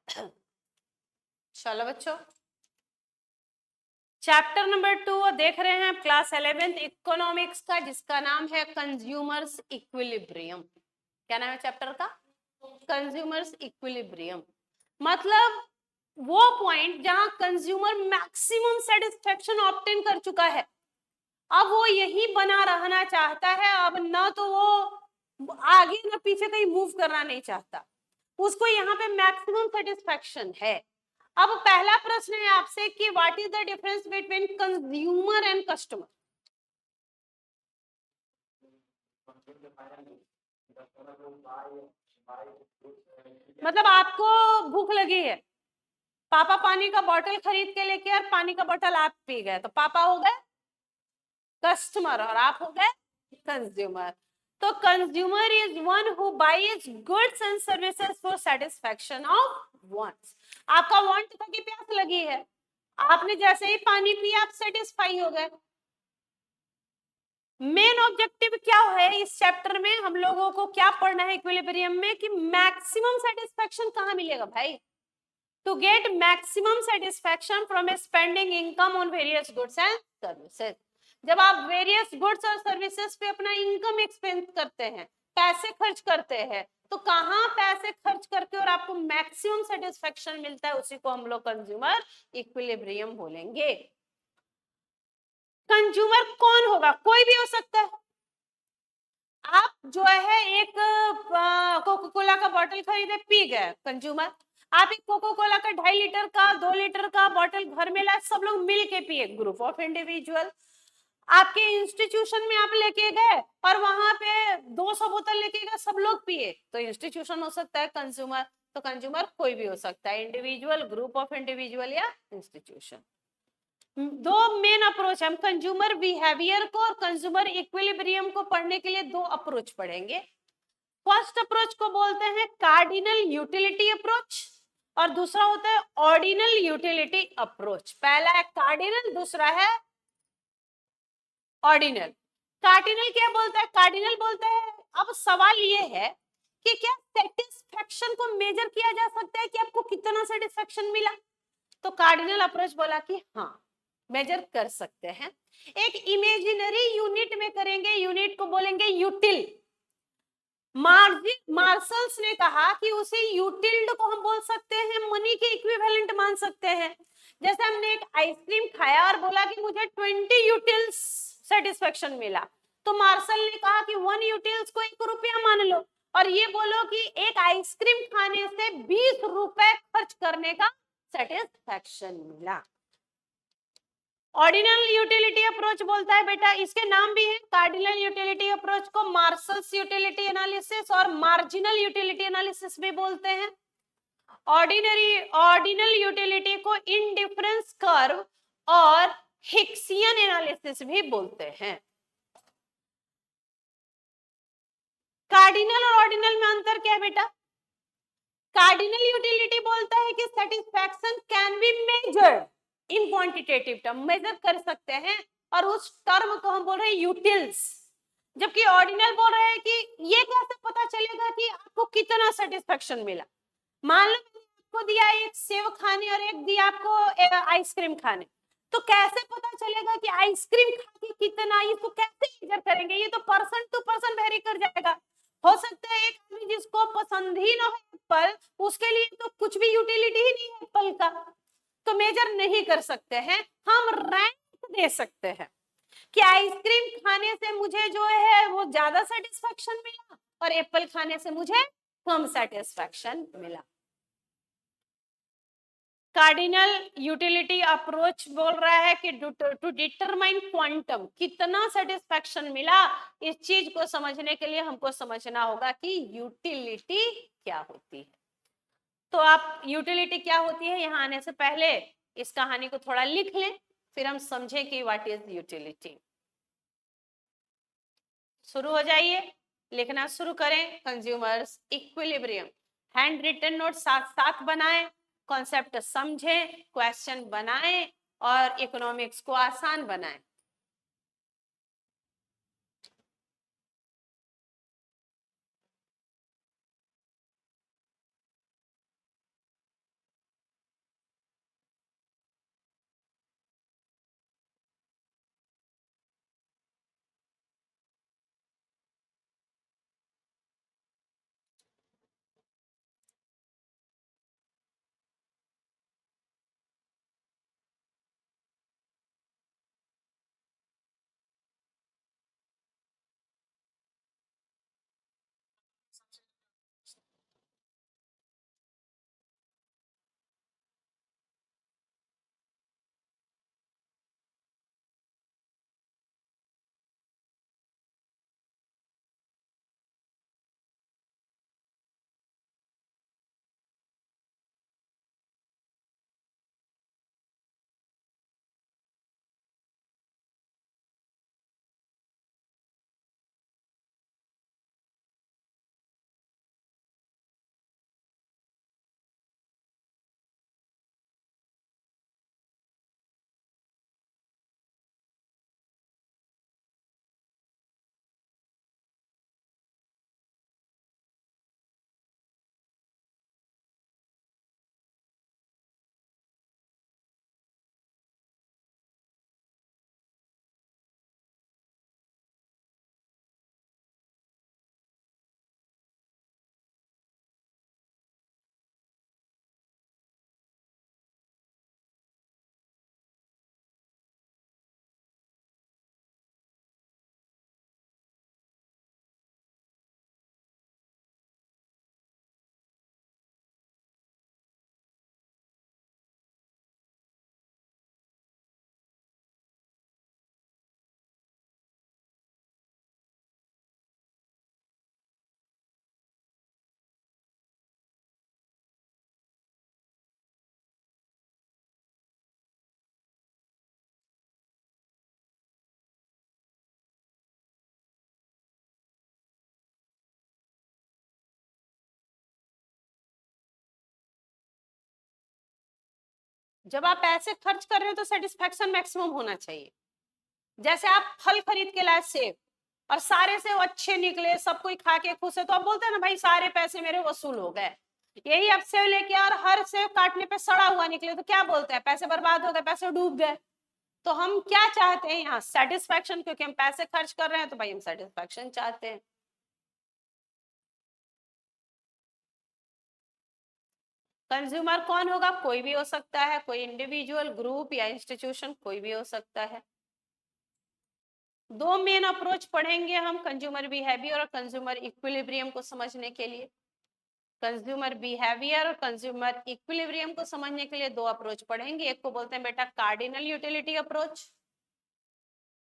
चलो बच्चों, chapter number 2 देख रहे हैं क्लास 11th इकोनॉमिक्स का, जिसका नाम है कंज्यूमर्स इक्विलिब्रियम। क्या नाम है चैप्टर का? Consumers equilibrium. मतलब वो पॉइंट जहां कंज्यूमर मैक्सिमम सेटिस्फेक्शन ऑब्टेन कर चुका है, अब वो यही बना रहना चाहता है। अब ना तो वो आगे ना पीछे कहीं मूव करना नहीं चाहता, उसको यहाँ पे मैक्सिमम सेटिस्फेक्शन है। अब पहला प्रश्न है आपसे कि what is the difference between consumer and customer. मतलब आपको भूख लगी है, पापा पानी का बोतल खरीद के लेके और पानी का बोतल आप पी गए, तो पापा हो गए कस्टमर और आप हो गए कंज्यूमर। तो consumer is one who buys goods and services for satisfaction of wants. आपका वांट था कि प्यास लगी है, आपने जैसे ही पानी पिया आप सेटिस्फाई हो गए। मेन ऑब्जेक्टिव क्या है इस चैप्टर में, हम लोगों को क्या पढ़ना है इक्विलिब्रियम में, कि मैक्सिमम सेटिस्फेक्शन कहां मिलेगा भाई। To get maximum satisfaction from spending income on various goods and services. जब आप वेरियस गुड्स और सर्विसेज पे अपना इनकम एक्सपेंस करते हैं, पैसे खर्च करते हैं, तो कहां पैसे खर्च करके और आपको मैक्सिमम सेटिस्फेक्शन मिलता है, उसी को हम लोग कंज्यूमर इक्विलिब्रियम बोलेंगे। कंज्यूमर कौन होगा? कोई भी हो सकता है। आप जो है एक कोका कोला का बॉटल खरीदे, पी गए, कंज्यूमर। आप एक कोका कोला का 2.5 लीटर का 2 लीटर का बॉटल घर में लाए, सब लोग मिल के पिए, ग्रुप ऑफ इंडिविजुअल। आपके इंस्टीट्यूशन में आप लेके गए और वहां पे 200 बोतल लेके गए, सब लोग पिए, तो इंस्टीट्यूशन हो सकता है कंज्यूमर। तो कंज्यूमर कोई भी हो सकता है, इंडिविजुअल, ग्रुप ऑफ इंडिविजुअल या इंस्टीट्यूशन। दो मेन अप्रोच, हम कंज्यूमर बिहेवियर को और कंज्यूमर इक्विलिब्रियम को पढ़ने के लिए दो अप्रोच पढ़ेंगे। फर्स्ट अप्रोच को बोलते हैं कार्डिनल यूटिलिटी अप्रोच और दूसरा होता है ऑर्डिनल यूटिलिटी अप्रोच। पहला है कार्डिनल, दूसरा है ऑर्डिनल। कार्डिनल क्या बोलता है? कार्डिनल बोलता है, अब सवाल ये है कि क्या सेटिस्फेक्शन को मेजर किया जा सकता है कि आपको कितना सेटिस्फेक्शन मिला। तो कार्डिनल अप्रोच बोला कि हाँ, मेजर कर सकते हैं। एक इमेजिनरी यूनिट में करेंगे, यूनिट को बोलेंगे यूटिल। मार्शल्स ने कहा कि उसे यूटिल्ड को हम बोल सकते हैं मनी के इक्विवेलेंट मान सकते हैं। जैसे हमने एक आइसक्रीम खाया और बोला कि मुझे 20 यूटिल्स सेटिस्फेक्शन मिला, तो मार्शल ने कहा कि 1 यूटिल्स को 1 रुपया मान लो और ये बोलो कि एक आइसक्रीम खाने से 20 रुपए खर्च करने का सेटिस्फेक्शन मिला। ऑर्डिनल यूटिलिटी अप्रोच बोलता है बेटा, इसके नाम भी है कार्डिनल यूटिलिटी अप्रोच को मार्शल्स यूटिलिटी एनालिसिस और मार्जिनल यूटिलिटी एनालिसिस भी बोलते हैं। ऑर्डिनल यूटिलिटी को इनडिफरेंस कर्व और हिक्सियन एनालिसिस भी बोलते हैं। कार्डिनल और ऑर्डिनल में अंतर क्या है बेटा? कार्डिनल यूटिलिटी बोलता है कि satisfaction can be measured in quantitative term, measure कर सकते हैं और उस टर्म को हम बोल रहे हैं यूटिल्स। जबकि ऑर्डिनल बोल रहे हैं कि ये कैसे पता चलेगा कि आपको कितना सेटिस्फैक्शन मिला। मान लो आपको दिया एक सेव खाने और एक दिया आपको आइसक्रीम खाने, तो कैसे पता चलेगा कि आइसक्रीम खा के कितना, इसको कैसे मेजर करेंगे? ये तो पर्सन टू पर्सन वेरी कर जाएगा। हो सकता है एक आदमी जिसको पसंद ही ना हो एप्पल, उसके लिए तो कुछ भी यूटिलिटी ही नहीं है एप्पल का, तो मेजर नहीं कर सकते हैं। हम रैंक दे सकते हैं कि आइसक्रीम खाने से मुझे जो है वो ज्यादा सेटिस्फेक्शन मिला और एप्पल खाने से मुझे कम सेटिस्फेक्शन मिला। कार्डिनल यूटिलिटी अप्रोच बोल रहा है कि टू डिटरमाइन क्वांटम, कितना सेटिस्फेक्शन मिला, इस चीज को समझने के लिए हमको समझना होगा कि यूटिलिटी क्या होती है। तो आप यूटिलिटी क्या होती है, यहाँ आने से पहले इस कहानी को थोड़ा लिख लें, फिर हम समझें कि व्हाट इज यूटिलिटी। शुरू हो जाइए, लिखना शुरू करें। Consumer's equilibrium, handwritten note साथ साथ बनाएं, कॉन्सेप्ट समझें, क्वेश्चन बनाएं और इकोनॉमिक्स को आसान बनाएं। जब आप पैसे खर्च कर रहे हो तो सेटिस्फेक्शन मैक्सिमम होना चाहिए। जैसे आप फल खरीद के लाए सेब और सारे सेब अच्छे निकले, सब कोई खा के खुश है, तो आप बोलते हैं ना भाई सारे पैसे मेरे वसूल हो गए। यही आप सेब लेके और हर सेब काटने पे सड़ा हुआ निकले तो क्या बोलते हैं, पैसे बर्बाद हो गए, पैसे डूब गए। तो हम क्या चाहते हैं यहाँ, सेटिस्फेक्शन, क्योंकि हम पैसे खर्च कर रहे हैं तो भाई हम सेटिस्फेक्शन चाहते हैं। कंज्यूमर कौन होगा, कोई भी हो सकता है, कोई इंडिविजुअल, ग्रुप या इंस्टीट्यूशन, कोई भी हो सकता है। दो मेन अप्रोच पढ़ेंगे हम कंज्यूमर बिहेवियर और कंज्यूमर इक्विलिब्रियम को समझने के लिए। कंज्यूमर बिहेवियर और कंज्यूमर इक्विलिब्रियम को समझने के लिए दो अप्रोच पढ़ेंगे। एक को बोलते हैं बेटा कार्डिनल यूटिलिटी अप्रोच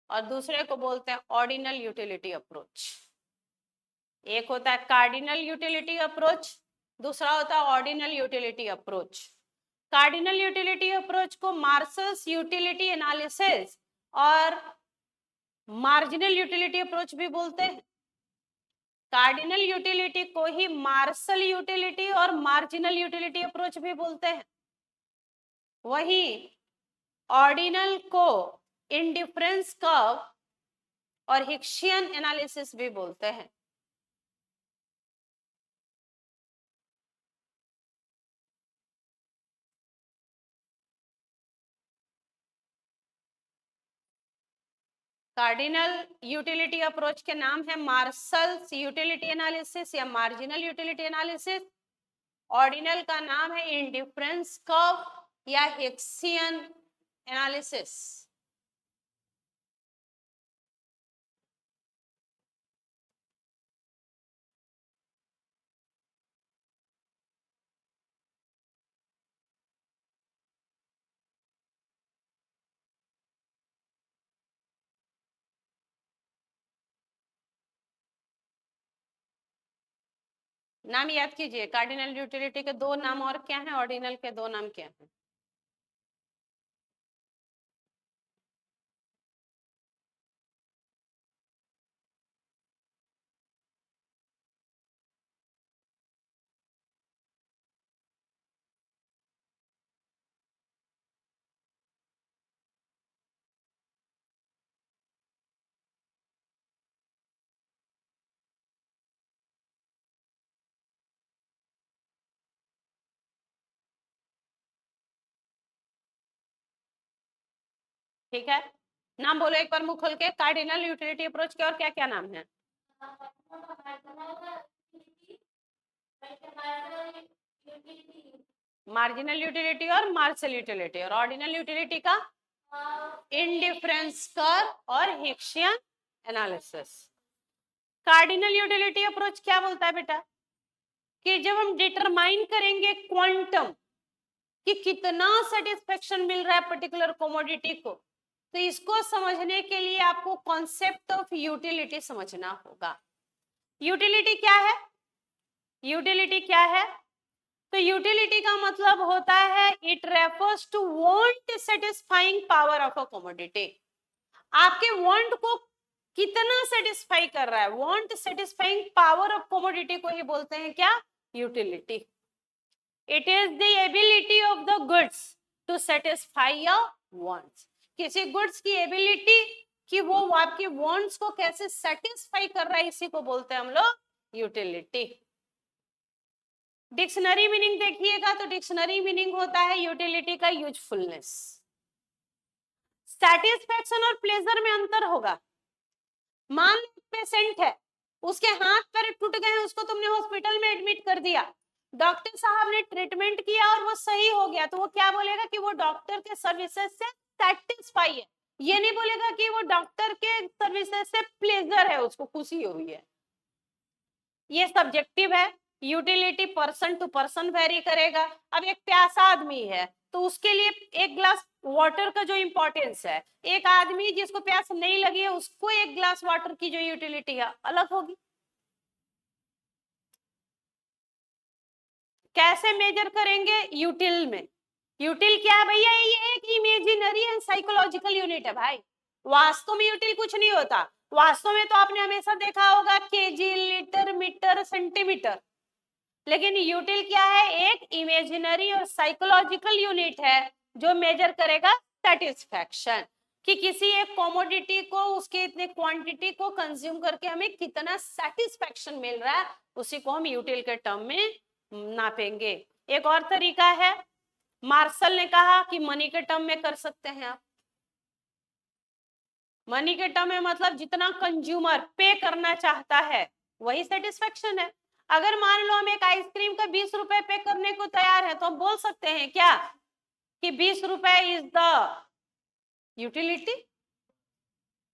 और दूसरे को बोलते हैं ऑर्डिनल यूटिलिटी अप्रोच। एक होता है कार्डिनल यूटिलिटी अप्रोच, दूसरा होता है ordinal utility approach. Cardinal utility approach को मार्शल्स यूटिलिटी एनालिसिस और मार्जिनल यूटिलिटी अप्रोच भी बोलते हैं। कार्डिनल यूटिलिटी को ही मार्शल यूटिलिटी और मार्जिनल यूटिलिटी अप्रोच भी बोलते हैं। वही ऑर्डिनल को इंडिफरेंस कर्व और हिक्सियन एनालिसिस भी बोलते हैं। कार्डिनल यूटिलिटी अप्रोच के नाम है मार्शल्स यूटिलिटी एनालिसिस या मार्जिनल यूटिलिटी एनालिसिस। ऑर्डिनल का नाम है इंडिफरेंस कर्व या हिक्सियन एनालिसिस। नाम याद कीजिए, कार्डिनल यूटिलिटी के दो नाम और क्या हैं, ऑर्डिनल के दो नाम क्या हैं। ठीक है, नाम बोलो एक बार मुंह खोल के, कार्डिनल यूटिलिटी अप्रोच के और क्या क्या नाम है। मार्जिनल यूटिलिटी और मार्शल यूटिलिटी, और ऑर्डिनल यूटिलिटी का इंडिफरेंस कर्व और Hicksian analysis. Cardinal utility approach क्या बोलता है बेटा, कि जब हम डिटरमाइन करेंगे क्वांटम कि कितना सेटिस्फेक्शन मिल रहा है पर्टिकुलर कमोडिटी को, तो इसको समझने के लिए आपको कॉन्सेप्ट ऑफ यूटिलिटी समझना होगा। यूटिलिटी क्या है, यूटिलिटी क्या है, तो यूटिलिटी का मतलब होता है it refers to want satisfying power of a commodity. आपके वांट को कितना सेटिस्फाई कर रहा है, want satisfying power of commodity को ही बोलते हैं क्या, utility. It is the ability of the goods to satisfy your wants. किसी गुड्स की एबिलिटी कि वो आपके वांट्स को कैसे सेटिस्फाई कर रहा है, इसी को बोलते हैं हम लोग यूटिलिटी। डिक्शनरी मीनिंग देखिएगा तो डिक्शनरी मीनिंग होता है यूटिलिटी का यूजफुलनेस। सेटिस्फैक्शन और प्लेजर में अंतर होगा। मान लो पेशेंट है, उसके हाथ पैर टूट गए, उसको तुमने हॉस्पिटल में एडमिट कर दिया, डॉक्टर साहब ने ट्रीटमेंट किया और वो सही हो गया, तो वो क्या बोलेगा कि वो डॉक्टर के सर्विसेज से सेटिस्फाई है। ये नहीं बोलेगा कि वो डॉक्टर के सर्विसेज से प्लेजर है, उसको खुशी हुई है। ये सब्जेक्टिव है, utility person to person vary करेगा। अब एक प्यासा आदमी है तो उसके लिए एक ग्लास वाटर का जो इंपॉर्टेंस है, एक आदमी जिसको प्यास नहीं लगी है उसको एक ग्लास वाटर की जो यूटिलिटी है अलग होगी। कैसे मेजर करेंगे, यूटिल में। यूटिल क्या है भैया, ये एक इमेजिनरी एंड साइकोलॉजिकल यूनिट है भाई। वास्तव में यूटिल कुछ नहीं होता। वास्तव में तो आपने हमेशा देखा होगा केजी, लीटर, मीटर, सेंटीमीटर, लेकिन यूटिल क्या है, एक इमेजिनरी और साइकोलॉजिकल यूनिट है जो मेजर करेगा सेटिस्फैक्शन, कि किसी एक कॉमोडिटी को उसके इतने क्वांटिटी को कंज्यूम करके हमें कितना सेटिस्फैक्शन मिल रहा है, उसी को हम यूटिल के टर्म में नापेंगे। एक और तरीका है, मार्शल ने कहा कि मनी के टर्म में कर सकते हैं आप। मनी के टर्म में मतलब जितना कंज्यूमर पे करना चाहता है वही सेटिस्फैक्शन है। अगर मान लो हम एक आइसक्रीम का 20 रुपए पे करने को तैयार है तो हम बोल सकते हैं क्या कि 20 रुपए इज द यूटिलिटी।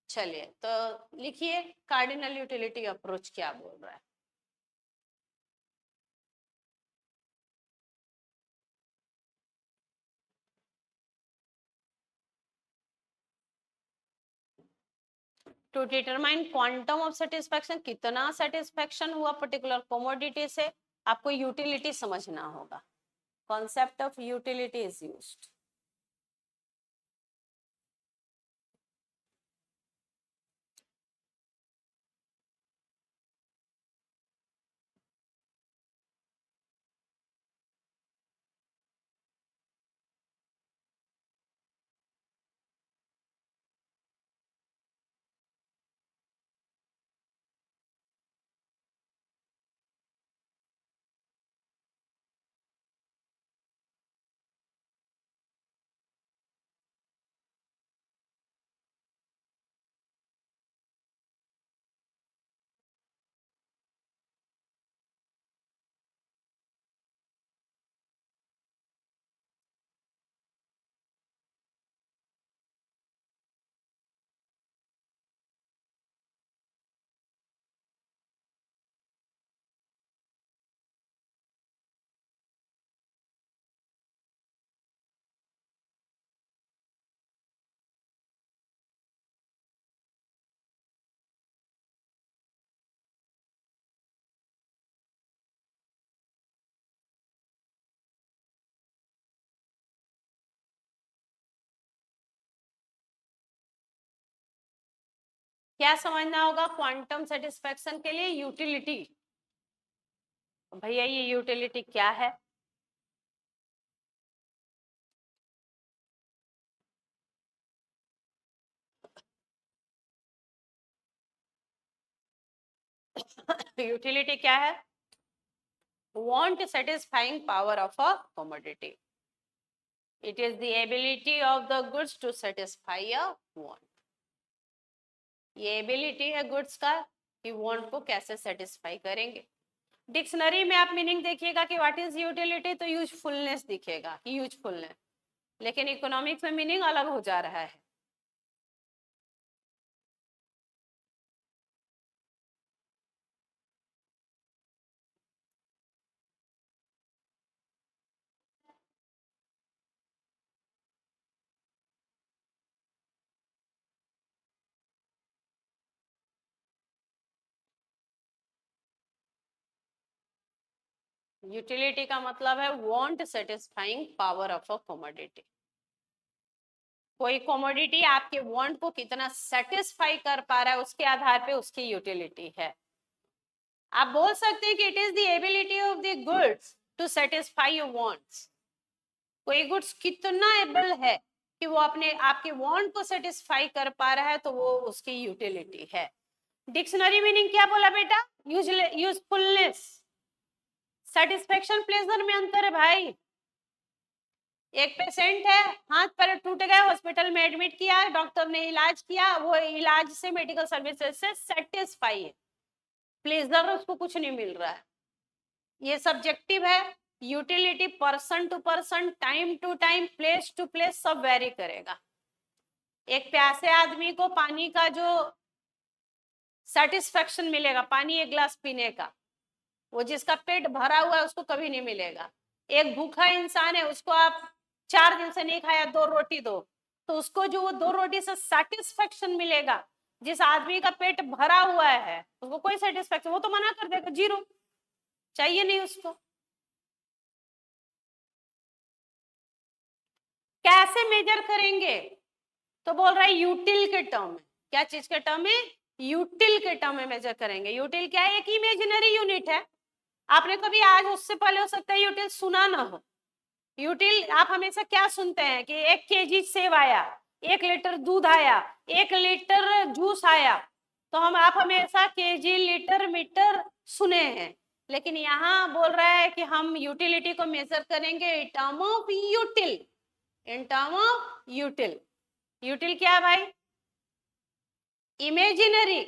चलिए तो लिखिए कार्डिनल यूटिलिटी अप्रोच क्या बोल रहा है। To determine quantum of satisfaction, कितना सेटिस्फैक्शन हुआ पर्टिकुलर कमोडिटी से, आपको यूटिलिटी समझना होगा। Concept of utility is used. क्या समझना होगा क्वांटम सेटिस्फैक्शन के लिए? यूटिलिटी। भैया ये यूटिलिटी क्या है? यूटिलिटी क्या है? want satisfying power of a commodity. It is the ability of the goods to satisfy a want. ये एबिलिटी है गुड्स का कि वांट को कैसे सेटिस्फाई करेंगे। डिक्शनरी में आप मीनिंग देखिएगा कि व्हाट इज यूटिलिटी तो यूजफुलनेस दिखेगा कि यूजफुलनेस, लेकिन इकोनॉमिक्स में मीनिंग अलग हो जा रहा है। यूटिलिटी का मतलब है want satisfying power of a commodity. कोई कमोडिटी आपके वांट को कितना सेटिस्फाई कर पा रहा है उसके आधार पे उसकी यूटिलिटी है। आप बोल सकते हैं कि it is the ability of the goods to satisfy your wants. कोई गुड्स कितना एबल है कि वो अपने आपके वांट को सेटिस्फाई कर पा रहा है तो वो उसकी यूटिलिटी है। डिक्शनरी मीनिंग क्या बोला बेटा? यूजफुलनेस। सेटिस्फेक्शन प्लेजर में अंतर है भाई। एक पेशेंट है, हाथ पैर टूट गए, हॉस्पिटल में एडमिट किया, डॉक्टर ने इलाज किया, वो इलाज से मेडिकल सर्विसेज से सेटिस्फाई है, प्लेजर उसको कुछ नहीं मिल रहा है। ये सब्जेक्टिव है। Utility person to person, time to time, place to place सब वेरी करेगा। एक प्यासे आदमी को पानी का जो सेटिस्फेक्शन मिलेगा, पानी एक गिलास पीने का, वो जिसका पेट भरा हुआ है उसको कभी नहीं मिलेगा। एक भूखा इंसान है, उसको आप 4 दिन से नहीं खाया, 2 रोटी दो, तो उसको जो वो 2 रोटी से सेटिस्फेक्शन मिलेगा, जिस आदमी का पेट भरा हुआ है उसको कोई सेटिस्फेक्शन, वो तो मना कर देगा, जीरो, चाहिए नहीं उसको। कैसे मेजर करेंगे? तो बोल रहा है यूटिल के टर्म में। क्या चीज के टर्म में? यूटिल के टर्म में मेजर करेंगे। यूटिल क्या है? एक इमेजिनरी यूनिट है। आपने कभी आज उससे पहले हो सकता है यूटिल सुना ना हो, यूटिल आप हमेशा क्या सुनते हैं कि 1 केजी सेब आया, 1 लीटर दूध आया, 1 लीटर जूस आया, तो आप हमेशा केजी लीटर मीटर सुने हैं, लेकिन यहाँ बोल रहा है कि हम यूटिलिटी को मेजर करेंगे in term of यूटिल, in term of यूटिल। यूटिल क्या है भाई? Imaginary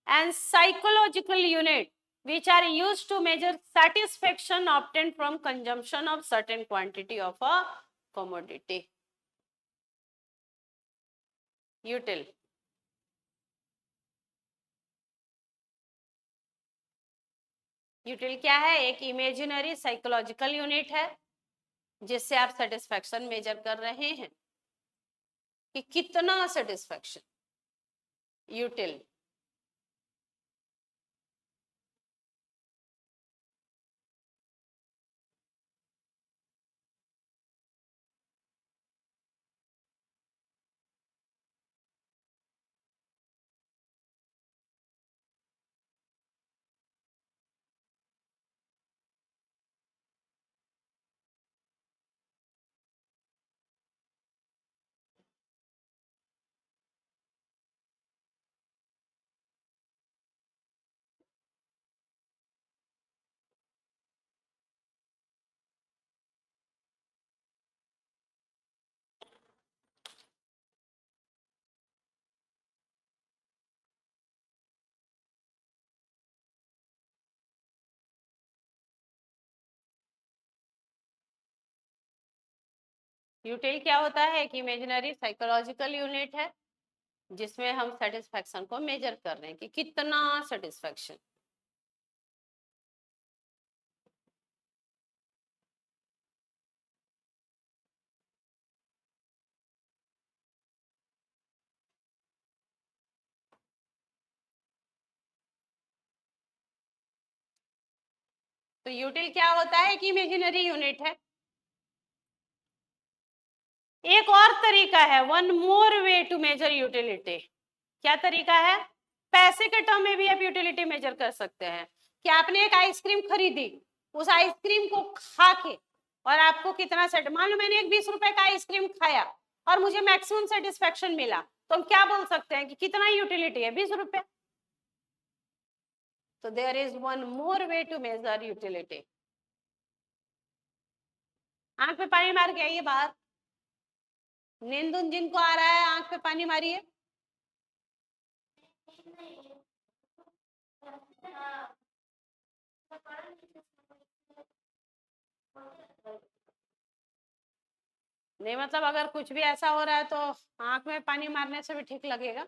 and psychological unit which are used to measure satisfaction obtained from consumption of certain quantity of a commodity. Util. यूटिल क्या है? एक इमेजिनरी साइकोलॉजिकल यूनिट है जिससे आप सेटिस्फैक्शन मेजर कर रहे हैं कि कितना सेटिस्फैक्शन। यूटिल यूटिल क्या होता है? एक इमेजिनरी साइकोलॉजिकल यूनिट है जिसमें हम सेटिस्फैक्शन को मेजर कर रहे हैं कि कितना सेटिस्फैक्शन। तो यूटिल क्या होता है? कि इमेजिनरी यूनिट है। एक और तरीका है, one more way to measure utility. क्या तरीका है? पैसे के टर्म में भी आप यूटिलिटी मेजर कर सकते हैं कि आपने एक आइसक्रीम खरीदी, उस आइसक्रीम को खा के और आपको कितना सेट, मान लो मैंने एक 20 रुपए का आइसक्रीम खाया और मुझे मैक्सिमम सेटिस्फेक्शन मिला, तो हम क्या बोल सकते हैं कि कितना यूटिलिटी है? 20 रुपए। तो there is one more way to measure utility. आंख पे पानी मार के आइए बाहर, नींद जिनको आ रहा है आंख पे पानी मारिए। नहीं मतलब अगर कुछ भी ऐसा हो रहा है तो आंख में पानी मारने से भी ठीक लगेगा।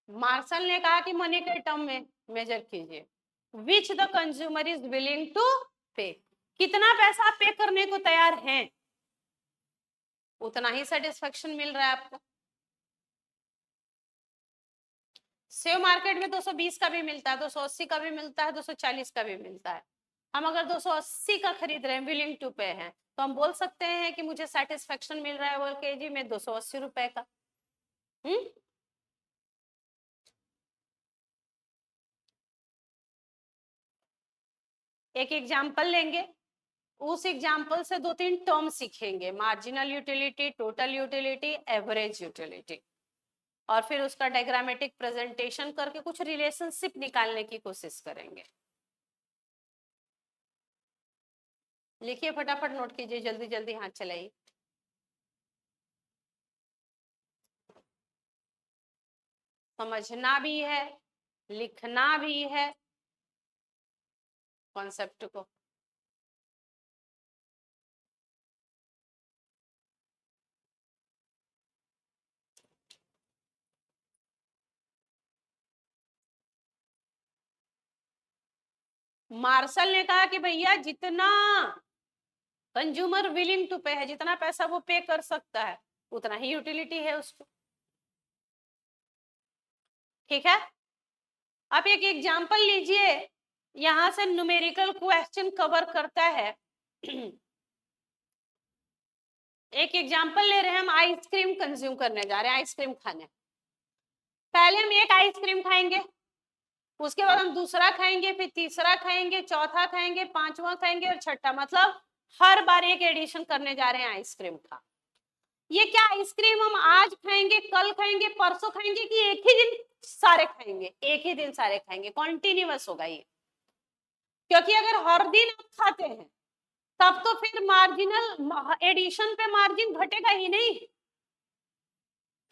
मार्शल ने कहा कि मनी के टर्म में मेजर कीजिए, which the consumer is willing to pay. कितना पैसा पे करने को तैयार हैं, उतना ही सेटिस्फेक्शन मिल रहा है आपको। सेव मार्केट में 220 का भी मिलता है, 280 का भी मिलता है, 240 का भी मिलता है। हम अगर 280 का खरीद रहे हैं, विलिंग टू पे हैं, तो हम बोल सकते हैं कि मुझे सेटिस्फेक्शन मिल रहा है वो केजी में 280 रुपए का। एक एग्जाम्पल लेंगे, उस एग्जाम्पल से 2-3 टर्म सीखेंगे, marginal utility, total utility, average utility, और फिर उसका डायग्रामेटिक प्रेजेंटेशन करके कुछ रिलेशनशिप निकालने की कोशिश करेंगे। लिखिए फटाफट, नोट कीजिए, जल्दी जल्दी हाथ चलाइए। समझना भी है, लिखना भी है कॉन्सेप्ट को। मार्शल ने कहा कि भैया जितना कंज्यूमर विलिंग टू पे है, जितना पैसा वो पे कर सकता है उतना ही यूटिलिटी है उसको। ठीक है, आप एक एग्जांपल लीजिए, यहां से न्यूमेरिकल क्वेश्चन कवर करता है। एक एग्जांपल ले रहे हैं, हम आइसक्रीम कंज्यूम करने जा रहे हैं, आइसक्रीम खाने। पहले हम एक आइसक्रीम खाएंगे, उसके बाद हम दूसरा खाएंगे, फिर तीसरा खाएंगे, चौथा खाएंगे, पांचवा खाएंगे और छठा। मतलब हर बार एक एडिशन करने जा रहे हैं आइसक्रीम का। ये क्या आइसक्रीम हम आज खाएंगे, कल खाएंगे, परसों खाएंगे, कि एक ही दिन सारे खाएंगे? एक ही दिन सारे खाएंगे, कॉन्टिन्यूअस होगा ये। क्योंकि अगर हर दिन आप खाते हैं तब तो फिर मार्जिनल एडिशन पे मार्जिन घटेगा ही नहीं।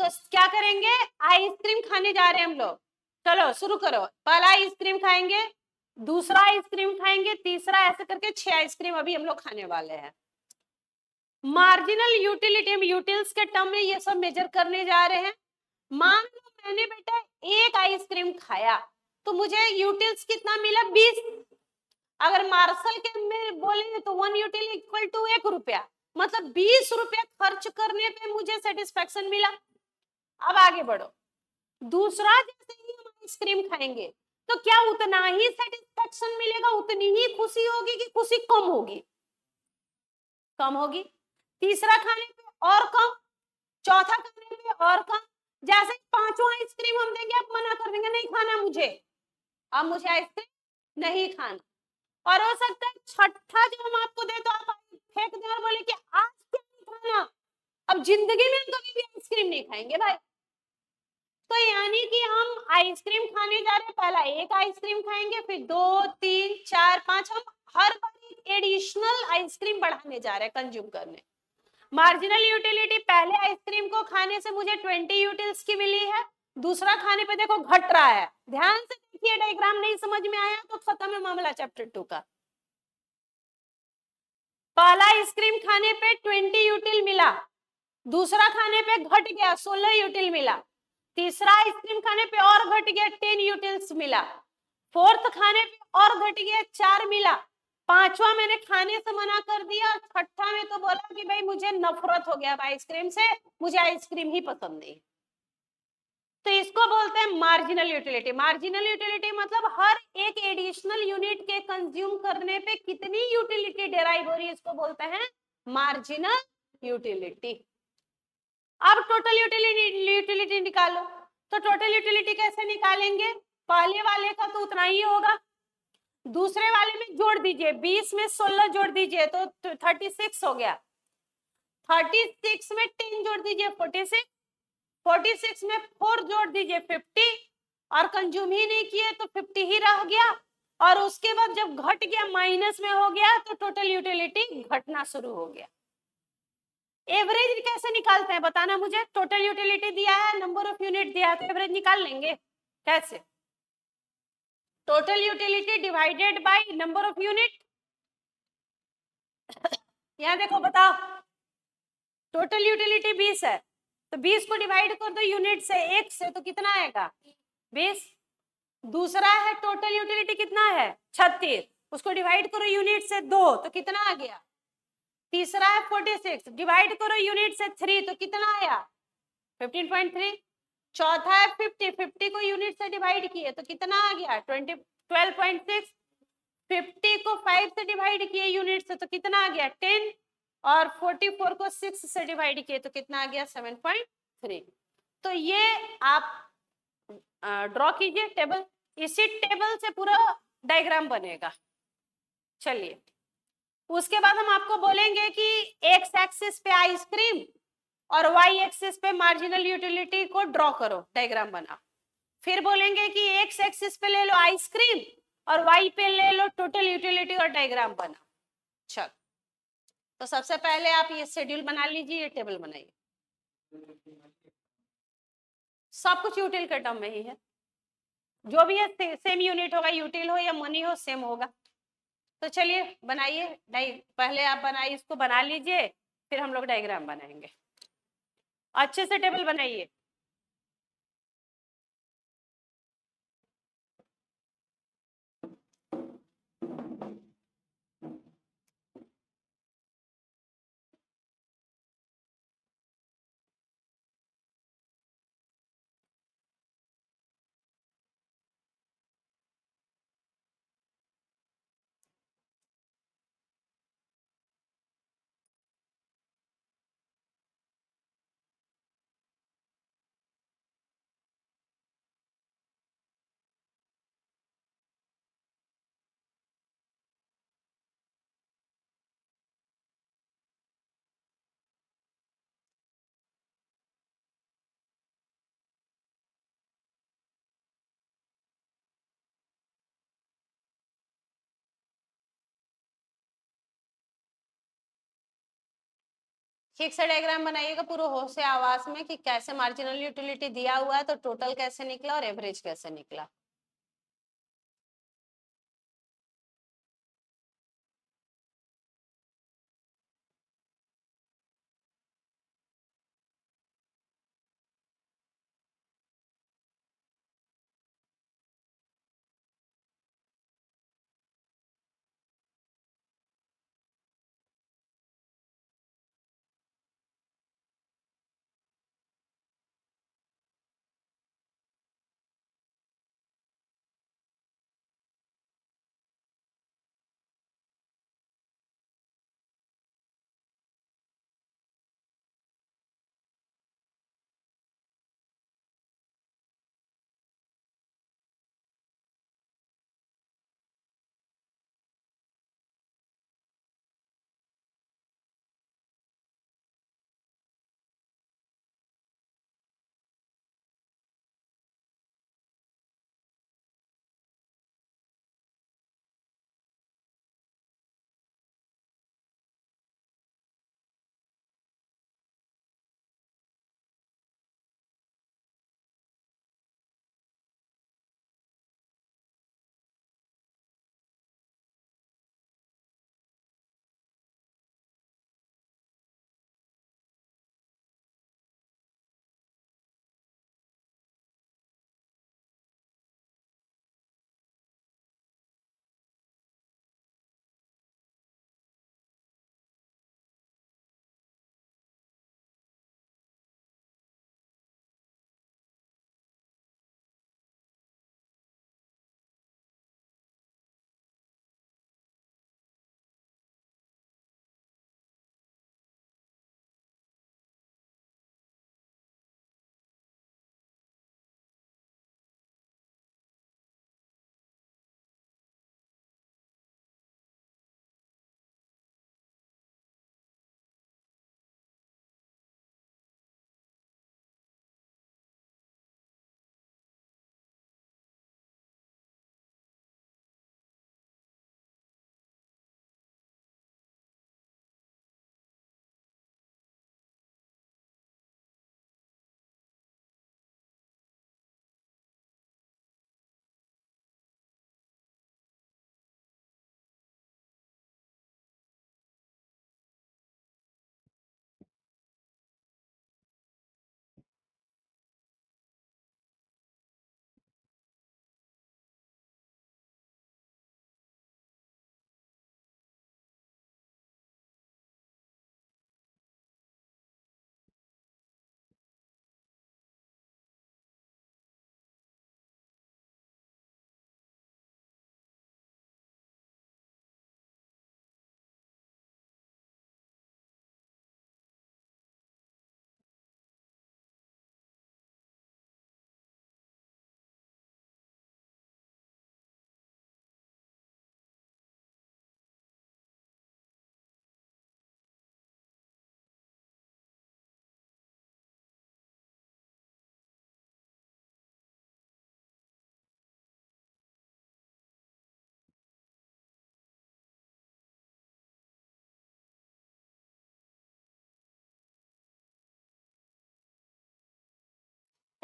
तो क्या करेंगे, आइसक्रीम खाने जा रहे हैं हम लोग। चलो शुरू करो, पहला आइसक्रीम खाएंगे, दूसरा आइसक्रीम खाएंगे, तीसरा, ऐसे करके 6 आइसक्रीम अभी हम लोग खाने वाले हैं। मार्जिनल यूटिलिटी, हम यूटिल्स के टर्म में ये सब मेजर करने जा रहे हैं। मान लो मैंने बेटा एक आइसक्रीम खाया तो मुझे यूटिल्स कितना मिला, 20। अगर मार्शल के में बोलेंगे तो 1 यूटिल इक्वल टू 1 रुपया, मतलब 20 रुपया खर्च करने पे मुझे सेटिस्फेक्शन मिला। अब आगे बढ़ो, दूसरा जैसे ही हम आइसक्रीम खाएंगे तो क्या उतना ही सेटिस्फेक्शन मिलेगा, उतनी ही खुशी होगी कि खुशी कम होगी? कम होगी। तीसरा खाने पे और कम, चौथा खाने पे और कम। जैसे पांचवा आइसक्रीम हम देंगे, आप मना कर देंगे नहीं खाना मुझे, अब मुझे आइसक्रीम नहीं खाना। और हो सकता है छठा जो हम आपको दे तो आप फेंक दें और बोले कि आज क्या नहीं खाना, अब जिंदगी में कभी भी आइसक्रीम नहीं खाएंगे भाई। तो यानी कि हम आइसक्रीम खाने जा रहे हैं, पहला एक आइसक्रीम खाएंगे, फिर 2, 3, 4, 5, हम हर बार एडिशनल आइसक्रीम बढ़ाने जा रहे हैं कंज्यूम करने। मार्जिनल यूटिलिटी, पहले आइसक्रीम को खाने से मुझे 20 यूटिल्स की मिली है, दूसरा खाने पे देखो घट रहा है। ध्यान से देखिए, डायग्राम नहीं समझ में आया तो खत्म है मामला चैप्टर 2 का। पहला आइसक्रीम खाने पे 20 यूटिल मिला, दूसरा खाने पे घट गया 16 यूटिल मिला, तीसरा आइसक्रीम खाने पे और घट गया 10 यूटिल्स मिला, फोर्थ खाने पे और घट गया 4 मिला, पांचवा मैंने खाने से मना कर दिया, छठा में तो बोला कि भाई मुझे नफरत हो गया आइसक्रीम से, मुझे आइसक्रीम ही पसंद नहीं। तो इसको बोलते हैं मार्जिनल यूटिलिटी। मार्जिनल यूटिलिटी मतलब हर एक एडिशनल यूनिट के कंज्यूम करने पे कितनी यूटिलिटी डेराइव हो रही है, इसको बोलते हैं मार्जिनल यूटिलिटी। अब टोटल यूटिलिटी निकालो, तो टोटल यूटिलिटी कैसे निकालेंगे, पहले वाले का तो उतना ही होगा, दूसरे वाले में जोड़ दीजिए, 20 में 16 जोड़ दीजिए तो 36 हो गया, 36 में 10 जोड़ दीजिए 46, 46 में 4 जोड़ दीजिए 50, और कंज्यूम ही नहीं किए तो 50 ही रह गया। और उसके बाद जब घट गया, माइनस में हो गया, तो टोटल यूटिलिटी घटना शुरू हो गया। एवरेज कैसे निकालते हैं बताना मुझे, टोटल यूटिलिटी दिया है, नंबर ऑफ यूनिट दिया है, तो एवरेज निकाल लेंगे कैसे? Total utility divided by number of unit. यहां देखो बताओ, टोटल यूटिलिटी 20 है तो 20 को डिवाइड कर दो यूनिट से, 1 से, तो कितना आएगा 20। दूसरा है टोटल यूटिलिटी कितना है 36, उसको डिवाइड करो यूनिट से 2 तो कितना आ गया। तीसरा है 46, डिवाइड करो यूनिट से 3 तो कितना आया 15.3। चौथा है 50, 50 को यूनिट से डिवाइड किए तो कितना आ गया 12.6। 50 को 5 से डिवाइड किए यूनिट से तो कितना आ गया 10, और 44 को 6 से डिवाइड किए तो कितना आ गया 7.3। तो ये आप ड्रॉ कीजिए टेबल, इसी टेबल से पूरा डायग्राम बनेगा। चलिए, उसके बाद हम आपको बोलेंगे कि एक्स एक्सिस पे आइसक्रीम और वाई एक्सिस पे मार्जिनल यूटिलिटी को ड्रॉ करो, डायग्राम बना। फिर बोलेंगे कि एक्स एक्सिस पे ले लो आइसक्रीम और वाई पे ले लो टोटल यूटिलिटी और डायग्राम बना। चल तो सबसे पहले आप ये शेड्यूल बना लीजिए, ये टेबल बनाइए। सब कुछ यूटिल के टर्म में ही है, जो भी है सेम यूनिट होगा, यूटिल हो या मनी हो सेम होगा। तो चलिए बनाइए, पहले आप बनाइए, इसको बना लीजिए, फिर हम लोग डायग्राम बनाएंगे। अच्छे से टेबल बनाइए। ठीक से डायग्राम बनाइएगा पूरे होश से आवाज में कि कैसे मार्जिनल यूटिलिटी दिया हुआ है तो टोटल कैसे निकला और एवरेज कैसे निकला।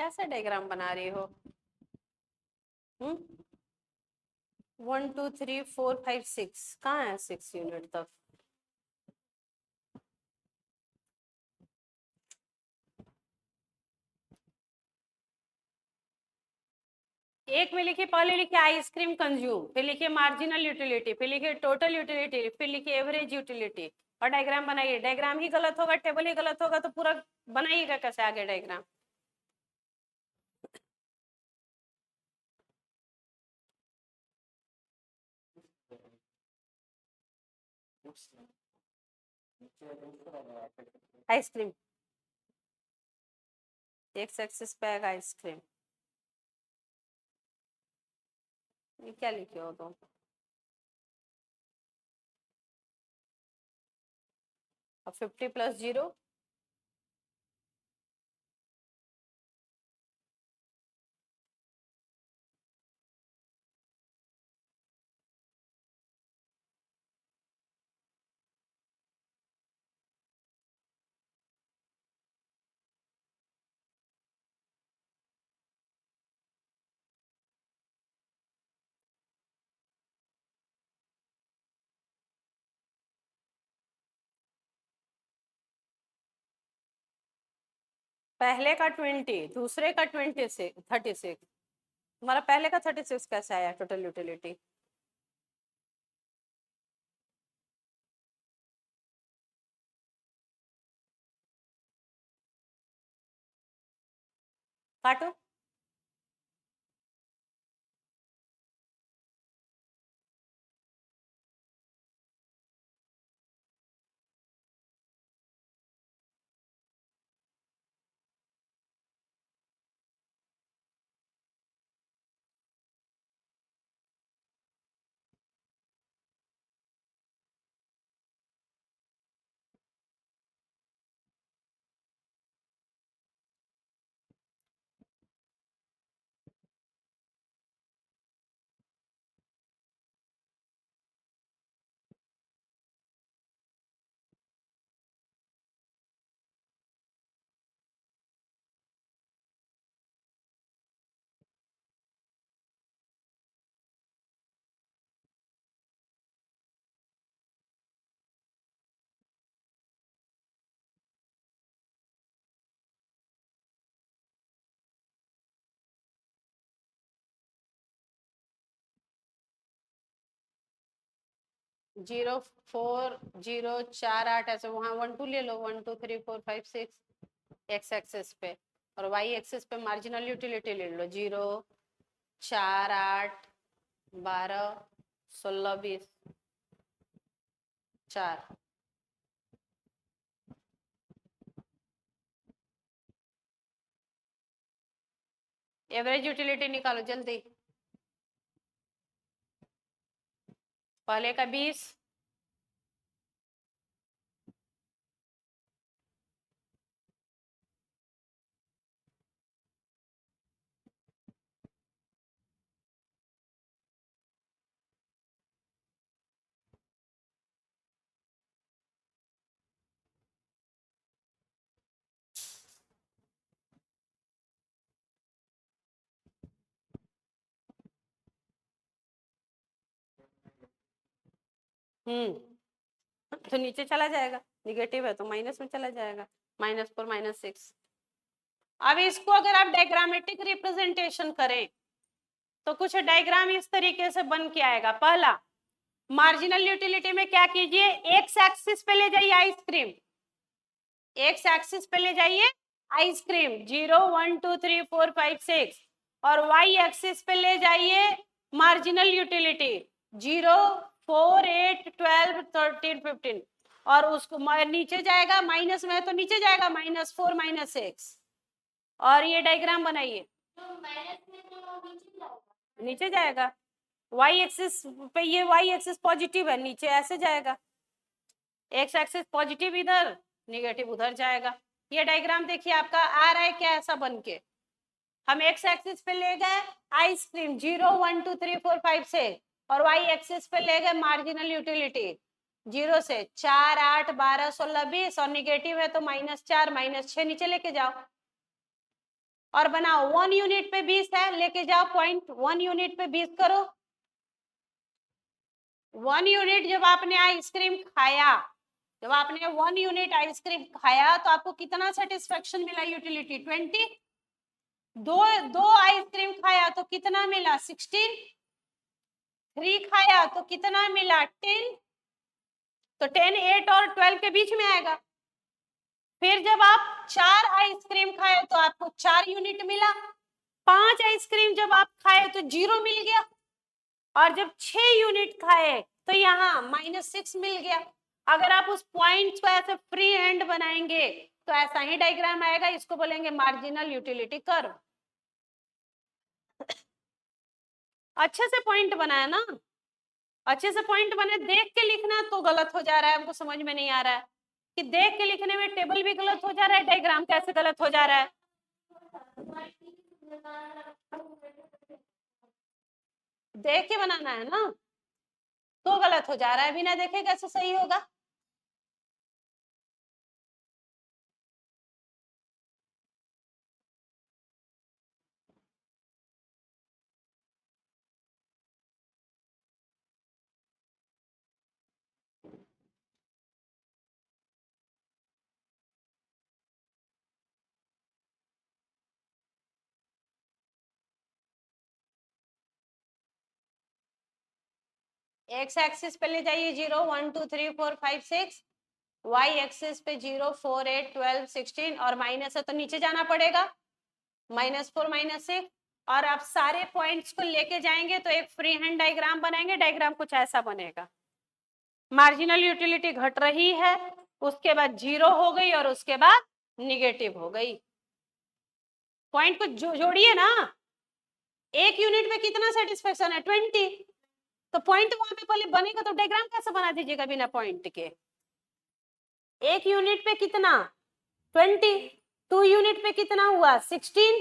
कैसा डायग्राम बना रही हो? 1 2 3 4 5 6 कहाँ है 6 यूनिट तक? एक में लिखिए, पहले लिखिए आइसक्रीम कंज्यूम, फिर लिखिए मार्जिनल यूटिलिटी, फिर लिखिए टोटल यूटिलिटी, फिर लिखिए एवरेज यूटिलिटी, और डायग्राम बनाइए। डायग्राम ही गलत होगा, टेबल ही गलत होगा, तो पूरा बनाइएगा कैसे आगे डायग्राम? आइसक्रीम, एक्स एक्सिस पे आएगा आइसक्रीम। ये क्या लिखे हो तुम? अब 50 प्लस 0, पहले का 20, दूसरे का 26 36। तुम्हारा पहले का 36 कैसे आया टोटल यूटिलिटी? काटो। जीरो 4 0 4 8 ऐसे, वहां 1 2 ले लो, 1 2 3 4 5 6 एक्स एक्सिस पे, और वाई एक्सिस पे मार्जिनल यूटिलिटी ले लो। 0 4 8 12 16 20 4। एवरेज यूटिलिटी निकालो जल्दी। पहले का 20, तो नीचे चला जाएगा, निगेटिव है तो माइनस में चला जाएगा, -4 -6। अब इसको अगर आप डायग्रामेटिक रिप्रेजेंटेशन करें तो कुछ डायग्राम इस तरीके से बन के आएगा। पहला, मार्जिनल यूटिलिटी में क्या कीजिए, एक्स एक्सिस पे ले जाइए आइसक्रीम, एक्स एक्सिस पे ले जाइए आइसक्रीम 0 1 2 3 4 5 6, और वाई एक्सिस पे ले जाइए मार्जिनल यूटिलिटी 0 4 8 12 13 15, और उसको नीचे जाएगा, माइनस में है तो नीचे जाएगा -4 -6, और ये डायग्राम बनाइए। नीचे जाएगा, वाई एक्सिस पे, ये वाई एक्सिस पॉजिटिव है, नीचे ऐसे जाएगा, एक्स एक्सिस पॉजिटिव इधर, नेगेटिव उधर जाएगा। ये डायग्राम देखिए आपका आ रहा है क्या ऐसा बन के? हम एक्स एक्सिस पे ले गए आइसक्रीम 0 1 2 3 4 5 से, और वाई एक्सिस पे ले गए मार्जिनल यूटिलिटी 0 से 4 8 12 16 20, और निगेटिव है तो -4 -6 नीचे लेके जाओ। और बनाओ 1 यूनिट पे 20 है, लेके जाओ पॉइंट 1 यूनिट पे 20 करो। 1 यूनिट जब आपने आइसक्रीम खाया, जब आपने 1 यूनिट आइसक्रीम खाया तो आपको कितना सेटिस्फेक्शन मिला यूटिलिटी 20। दो आइसक्रीम खाया तो कितना मिला 16। 3 खाया तो कितना मिला 10। तो 10 8 और 12 के बीच में आएगा। फिर जब आप 4 आइसक्रीम खाए तो आपको 4 यूनिट मिला। 5 आइसक्रीम जब आप खाए तो 0 मिल गया। और जब 6 यूनिट खाए तो यहाँ -6 मिल गया। अगर आप उस पॉइंट को ऐसे फ्री हैंड बनाएंगे तो ऐसा ही डायग्राम आएगा। इसको बोलेंगे मार्जिनल यूटिलिटी कर्व। अच्छे से पॉइंट बनाया ना, अच्छे से पॉइंट बने। देख के लिखना तो गलत हो जा रहा है, हमको समझ में नहीं आ रहा है कि देख के लिखने में टेबल भी गलत हो जा रहा है, डायग्राम कैसे गलत हो जा रहा है। देख के बनाना है ना, तो गलत हो जा रहा है, बिना देखे कैसे सही होगा। एक्स एक्सिस पे ले जाइए 0 1 2 3 4 5 6, वाई एक्सिस पे 0 4 8 12 16, और माइनस है तो नीचे जाना पड़ेगा -4 -6। और आप सारे पॉइंट्स को लेके जाएंगे तो एक फ्री हैंड डायग्राम बनाएंगे। डायग्राम कुछ ऐसा बनेगा, मार्जिनल यूटिलिटी घट रही है, उसके बाद 0 हो गई और उसके बाद निगेटिव हो गई। पॉइंट को जोड़िए ना, एक यूनिट में कितना सेटिस्फेक्शन है 20। तो पॉइंट वहां पे पहले बनेगा तो डायग्राम कैसे बना दीजिएगा बिना पॉइंट के। एक यूनिट पे कितना 20, 2 यूनिट पे कितना हुआ 16,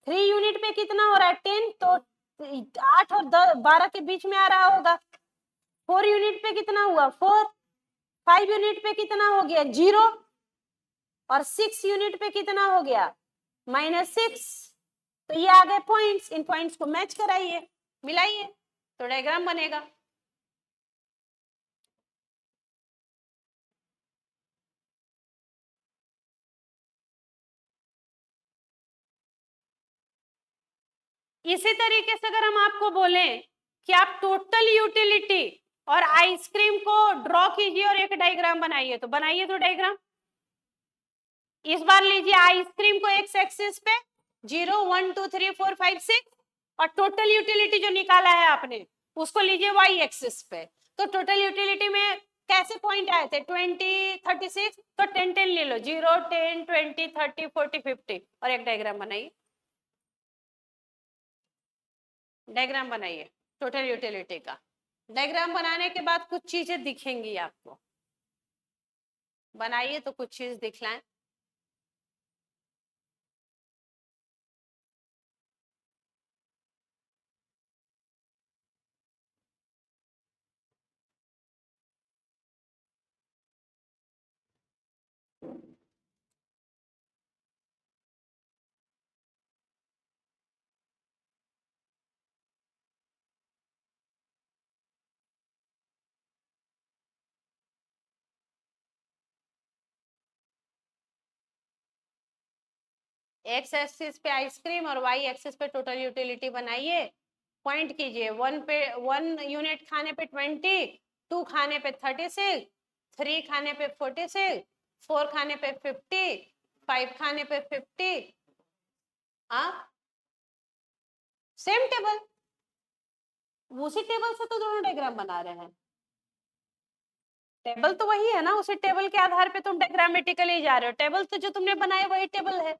3 यूनिट पे कितना हो रहा है 10, तो 8 और 12 के बीच में आ रहा होगा। 4 यूनिट पे कितना हुआ 4, 5 यूनिट पे कितना हो गया 0, और 6 यूनिट पे कितना हो गया -6। तो ये आ गए पॉइंट्स, इन पॉइंट्स को मैच कराइए, मिलाइए तो डायग्राम बनेगा। इसी तरीके से अगर हम आपको बोलें कि आप टोटल यूटिलिटी और आइसक्रीम को ड्रॉ कीजिए और एक डायग्राम बनाइए, तो बनाइए तो डायग्राम। इस बार लीजिए आइसक्रीम को एक्स एक्सिस पे 0 1 2 3 4 5 6, और टोटल यूटिलिटी जो निकाला है आपने उसको लीजिए वाई एक्सिस पे। तो टोटल यूटिलिटी में कैसे पॉइंट आए थे 20 36, तो 10 10 ले लो 0 10 20 30 40 50, और एक डायग्राम बनाइए। डायग्राम बनाइए टोटल यूटिलिटी का। डायग्राम बनाने के बाद कुछ चीजें दिखेंगी आपको, बनाइए तो कुछ चीज दिखलाएं। एक्स एक्सिस पे आइसक्रीम और वाई एक्सिस पे टोटल यूटिलिटी बनाइए। पॉइंट कीजिए 1 यूनिट खाने पे 20, 2 खाने पे 36, 3 खाने पे 46, 4 खाने पे 50, 5 खाने पे 50। हाँ सेम टेबल, उसी टेबल से तो दोनों डायग्राम बना रहे हैं। टेबल तो वही है ना, उसी टेबल के आधार पे तुम डायग्रामेटिकली जा रहे हो। टेबल तो जो तुमने बनाया वही टेबल है।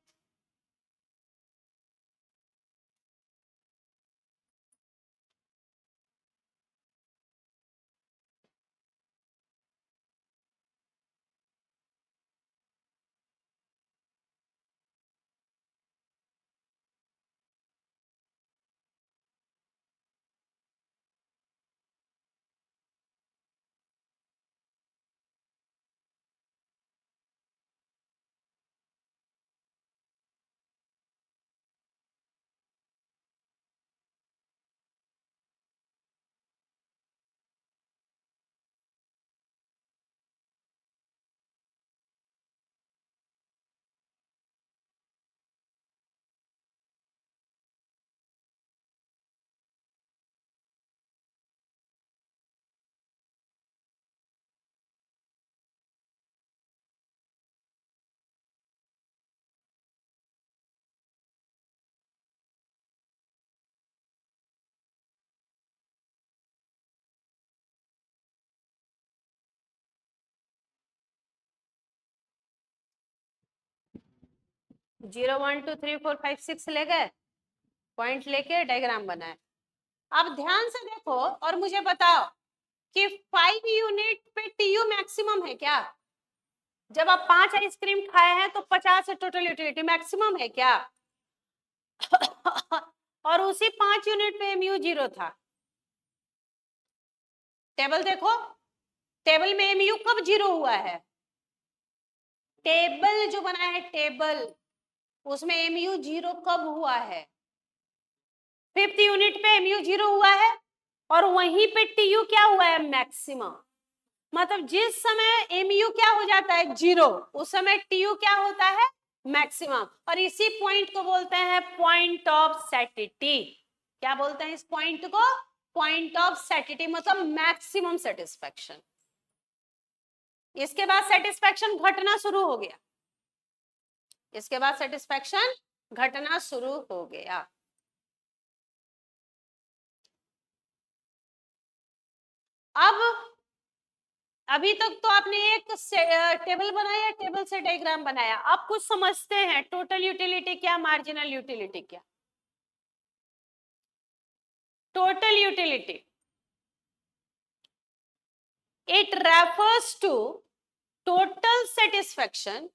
0 1 2 3 4 5 6 ले गए, पॉइंट लेके डायग्राम बनाए। अब ध्यान से देखो और मुझे बताओ कि 5 यूनिट पे टीयू मैक्सिमम है क्या? जब आप 5 आइसक्रीम खाए हैं तो 50 है टोटल यूटिलिटी, मैक्सिमम है क्या? और उसी 5 यूनिट पे एमयू 0 था। टेबल देखो, टेबल में एमयू कब 0 हुआ है? टेबल जो बना है टेबल, उसमें एमयू 0 कब हुआ है? 5th यूनिट पे एमयू 0 हुआ है और वहीं पे टीयू क्या हुआ है? मैक्सिमम। मतलब जिस समय एमयू क्या हो जाता है? 0, उस समय टीयू क्या होता है? मैक्सिमम। और इसी पॉइंट को बोलते हैं पॉइंट ऑफ सैटिटी। क्या बोलते हैं इस पॉइंट को? पॉइंट ऑफ सैटिटी, मतलब मैक्सिमम सेटिस्फैक्शन। इसके बाद सेटिस्फैक्शन घटना शुरू हो गया, इसके बाद सेटिस्फैक्शन घटना शुरू हो गया। अब अभी तक तो आपने एक टेबल बनाया, टेबल से डायग्राम बनाया। अब कुछ समझते हैं, टोटल यूटिलिटी क्या, मार्जिनल यूटिलिटी क्या। Total utility, it refers to total satisfaction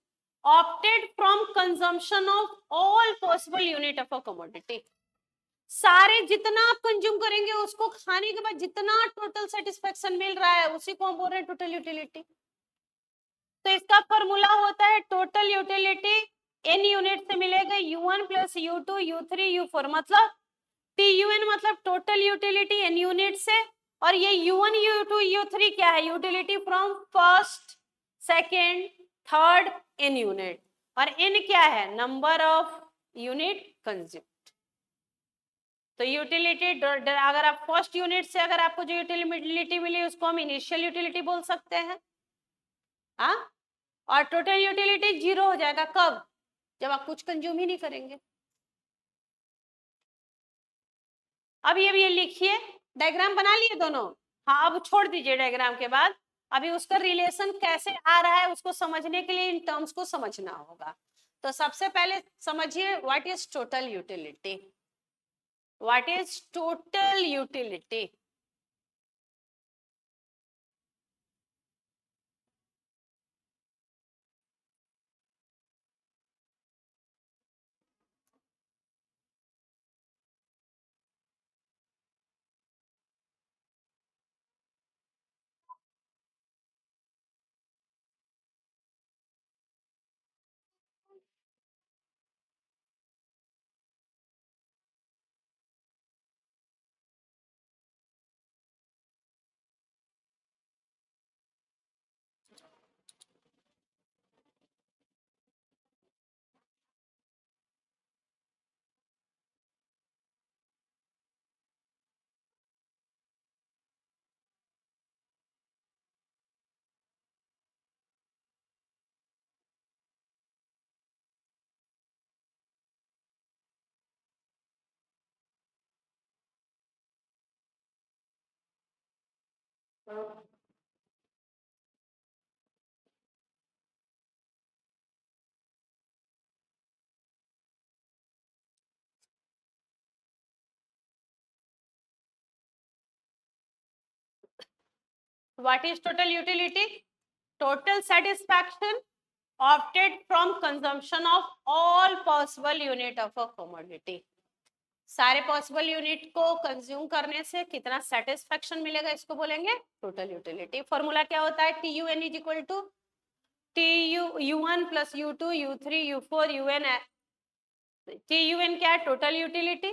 opted from consumption of all possible unit of a commodity। सारे जितना आप कंज्यूम करेंगे उसको खाने के बाद जितना टोटल सेटिस्फेक्शन मिल रहा है उसी को हम बोल रहे हैं टोटल यूटिलिटी। तो इसका फॉर्मूला होता है टोटल यूटिलिटी एन यूनिट से मिलेगा U1 plus U2 U3 U4, मतलब TUN मतलब टोटल यूटिलिटी एन यूनिट से, और ये U1 U2 U3 क्या है? Utility from first second third n unit, और एन क्या है? Number of unit consume. तो यूटिलिटी, अगर आप फर्स्ट यूनिट से अगर आपको जो यूटिलिटी मिली उसको हम इनिशियल यूटिलिटी बोल सकते हैं। हाँ, और टोटल यूटिलिटी 0 हो जाएगा कब? जब आप कुछ कंज्यूम ही नहीं करेंगे। अब ये लिखिए, डायग्राम बना लिए दोनों। हाँ, अब छोड़ दीजिए डायग्राम के बाद, अभी उसका रिलेशन कैसे आ रहा है उसको समझने के लिए इन टर्म्स को समझना होगा। तो सबसे पहले समझिए what is total utility. What is total utility? What is total utility? Total satisfaction opted from consumption of all possible unit of a commodity। सारे पॉसिबल यूनिट को कंज्यूम करने से कितना सेटिस्फेक्शन मिलेगा इसको बोलेंगे टोटल यूटिलिटी। फॉर्मूला क्या होता है? TUN is equal to U1 plus U2 U3 U4 UN। TUN क्या है? Total utility.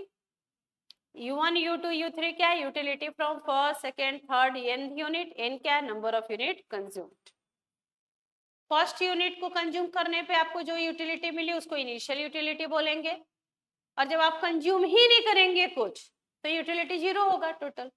U1 U2 U3 क्या है? Utility from first second third n unit. N क्या है? Number of unit consumed. First unit को कंज्यूम करने पे आपको जो यूटिलिटी मिली उसको इनिशियल यूटिलिटी बोलेंगे, और जब आप कंज्यूम ही नहीं करेंगे कुछ तो यूटिलिटी 0 होगा टोटल।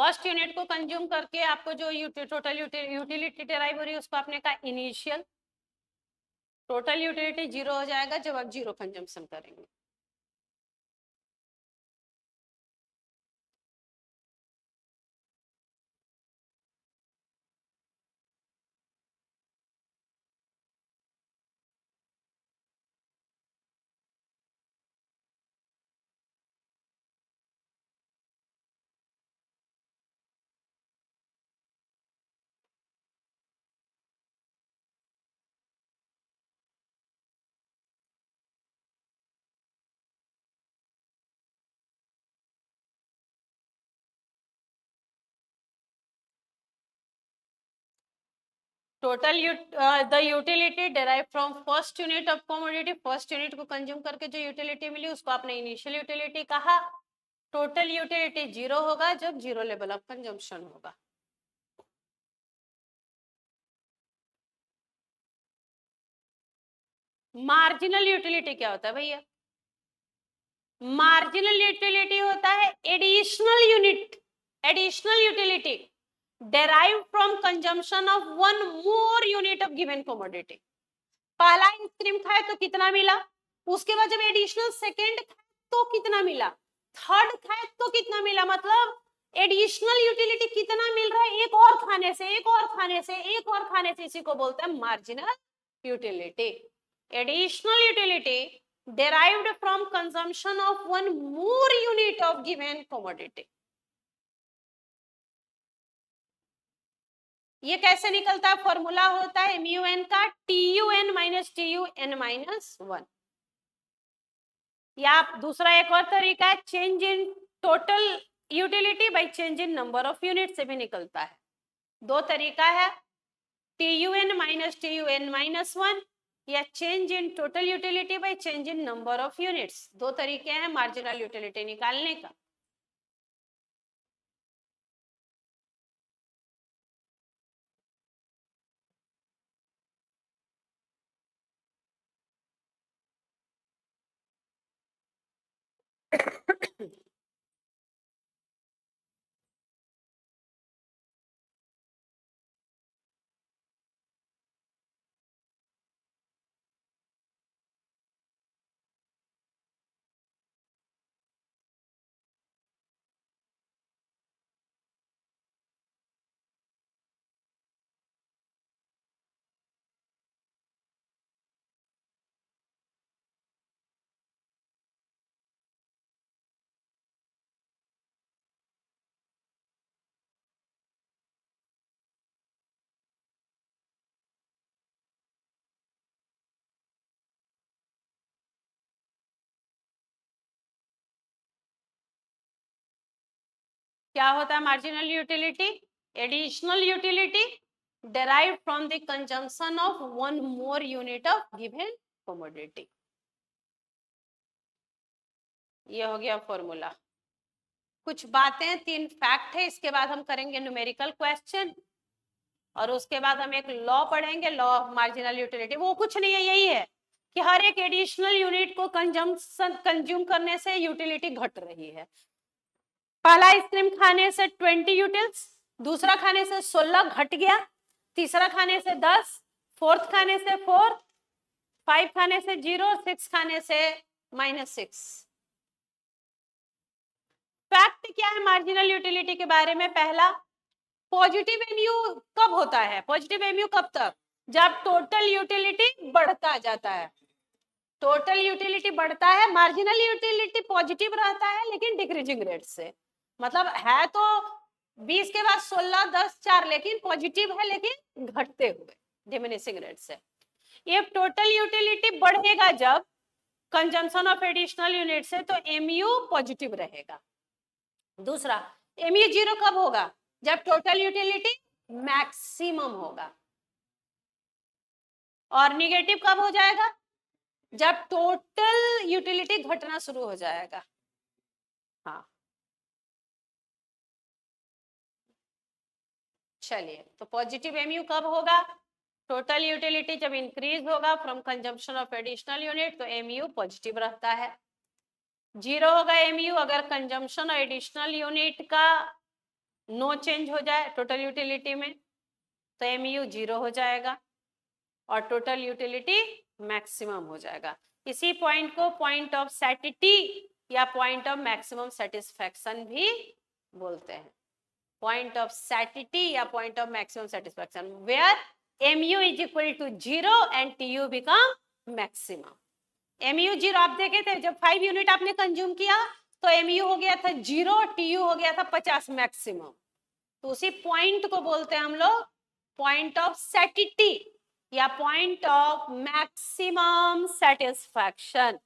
फर्स्ट यूनिट को कंज्यूम करके आपको जो टोटल यूटिलिटी डेराइव हो रही है उसको आपने कहा इनिशियल, टोटल यूटिलिटी जीरो हो जाएगा जब आप जीरो कंजम्पशन करेंगे। The utility derive from first unit of commodity, first unit को कंज्यूम करके जो यूटिलिटी मिली उसको आपने इनिशियल यूटिलिटी कहा। टोटल यूटिलिटी जीरो होगा जब जीरो लेवल ऑफ कंजम्पशन होगा। मार्जिनल यूटिलिटी क्या होता है भैया? मार्जिनल यूटिलिटी होता है additional unit, additional utility derived from consumption of one more unit of given commodity। पहला आइसक्रीम खाए तो कितना मिला, उसके बाद जब एडिशनल सेकेंड खाए तो कितना मिला, थर्ड खाए तो कितना मिला, मतलब एडिशनल यूटिलिटी कितना मिल रहा है एक और खाने से, एक और खाने से, एक और खाने से, इसी को बोलते हैं marginal utility. Additional utility derived from consumption of one more unit of given commodity। ये कैसे निकलता है? फॉर्मूला होता है MUN का TUN माइनस TUN माइनस 1। या दूसरा एक और तरीका है change in total utility by change in number of unit से भी निकलता है। दो तरीका है, TUN माइनस TUN माइनस 1 या change in total utility by change in number of units. दो तरीके हैं मार्जिनल यूटिलिटी निकालने का। क्या होता है marginal utility? Additional utility derived from the consumption of one more unit of given commodity। ये हो गया फॉर्मूला। कुछ बातें, तीन फैक्ट है, इसके बाद हम करेंगे न्यूमेरिकल क्वेश्चन और उसके बाद हम एक लॉ पढ़ेंगे, लॉ ऑफ मार्जिनल यूटिलिटी। वो कुछ नहीं है, यही है कि हर एक एडिशनल यूनिट को कंज्यूम करने से यूटिलिटी घट रही है। पहला आइसक्रीम खाने से 20 यूटिल्स, दूसरा खाने से 16 घट गया, तीसरा खाने से 10, फोर्थ खाने से 4, 5 खाने से 0, 6 खाने से -6। फैक्ट क्या है मार्जिनल यूटिलिटी के बारे में? पहला, पॉजिटिव एमयू कब होता है? पॉजिटिव एमयू कब तक? जब टोटल यूटिलिटी बढ़ता जाता है। टोटल यूटिलिटी बढ़ता है, मार्जिनल यूटिलिटी पॉजिटिव रहता है लेकिन डिक्रीजिंग रेट से, मतलब है तो 20 के बाद 16, 10, 4, लेकिन पॉजिटिव है लेकिन घटते हुए, डिमिनिशिंग रेट से। ये टोटल यूटिलिटी बढ़ेगा जब कंजम्पशन ऑफ एडिशनल यूनिट से, तो एमयू पॉजिटिव रहेगा। दूसरा, एमयू जीरो कब होगा? जब टोटल यूटिलिटी मैक्सिमम होगा। और निगेटिव कब हो जाएगा? जब टोटल यूटिलिटी घटना शुरू हो जाएगा। हाँ, चलिए, तो पॉजिटिव एमयू कब होगा? टोटल यूटिलिटी जब इंक्रीज होगा from consumption of additional unit, तो एमयू पॉजिटिव रहता है। जीरो होगा एमयू अगर कंजम्पशन ऑफ एडिशनल यूनिट का नो चेंज हो जाए टोटल यूटिलिटी में तो एमयू 0 हो जाएगा और टोटल यूटिलिटी मैक्सिमम हो जाएगा। इसी पॉइंट को पॉइंट ऑफ सैटिटी या पॉइंट ऑफ मैक्सिमम सेटिस्फैक्शन भी बोलते हैं। पॉइंट ऑफ सैटिटी या point of maximum satisfaction where mu is equal to 0 and tu become maximum. mu 0 आप देखे थे जब 5 यूनिट आपने कंज्यूम किया तो mu हो गया था 0, tu हो गया था 50 मैक्सिमम। तो उसी पॉइंट को बोलते हैं हम लोग पॉइंट ऑफ सैटिटी या point of maximum satisfaction.